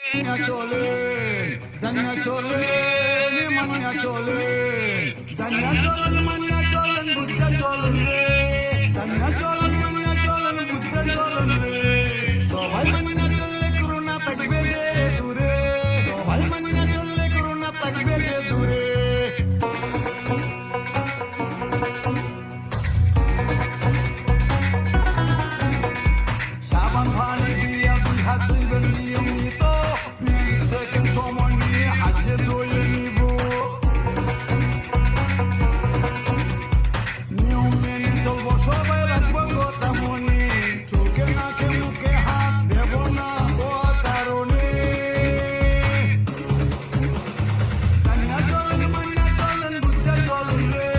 চলেন জান্না চলেন মান্না চলেন জান্না চলেন মান্না চলেন বুঝা চলেন রে জান্না চলেন মান্না চলেন বুঝা চলেন রে সবাই মান্না চললে করোনা থাকবে যে দূরে সবাই মান্না চললে করোনা থাকবে যে দূরে সাবান পানি দিয়া দুই হাত ধুইবেন নিয়মিত 20 সেকেন্ড সময় নিয়ে হাতে ধুয়ে নিব নিয়ম মেনে চলবো সবাই রাখবো কথা মনে চোখে নাকে মুখে হাত দেব না ও কারণে জান্না চলেন মান্না চলেন বুঝা চলেন রে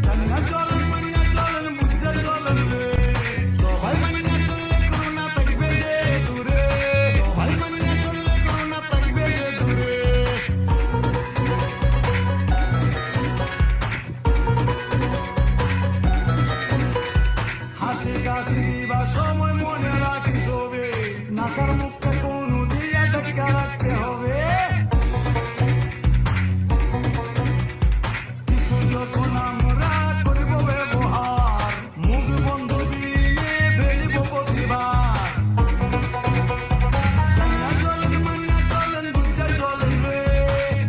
জান্না চলেন মান্না চলেন বুঝা চলেন রে সবাই মান্না চললে করোনা থাকবে যে দূরে সবাই মান্না চললে করোনা থাকবে যে দূরে হাসি কাশি দিবার সময় মনে রাখি সবে নাকার মুখটা কোনো দিয়া ধাক্কা রাখতে হবে কিছু যখন আমরা করিব ব্যবহার মুখ বন্ধ বিনে ফেলিব প্রতিবার জান্না চলেন মান্না চলেন বুঝা চলেন রে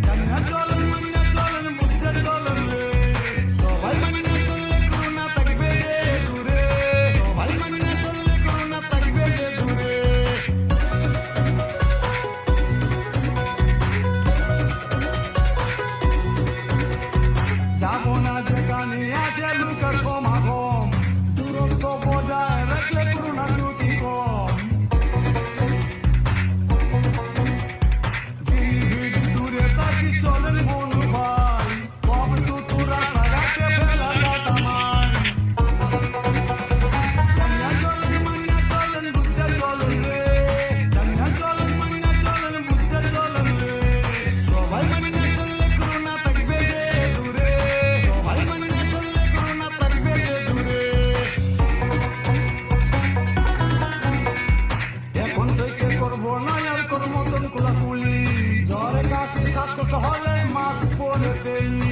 জান্না চলেন মান্না চলেন বুঝা চলেন রে সবাই মান্না চললে করোনা থাকবে যে দূরে সবাই মান্না চললে করোনা থাকবে যে দূরে যাব না যেখানে আছে লোকের সমাগম দূরত্ব বজায় রাখলে করোনা ঝুঁকি কম ভিড় দূরে থাকি চলেন বন্ধু ভাই কম তোরা রাখতে ফেলা দাদা মান জান্না চলেন মান্না চলেন বুঝা চলেন রে জান্না চলেন মান্না চলেন বুঝা চলেন রে সবাই মান্না চললে করোনা থাকবে যে দূরে সবাই মান্না চললে করোনা থাকবে যে দূরে এখন থেকে করবো না আর কর্মতন কোলাকুলি জ্বরে কাশি শ্বাসকষ্ট হলে মাস্ক পরে পেলি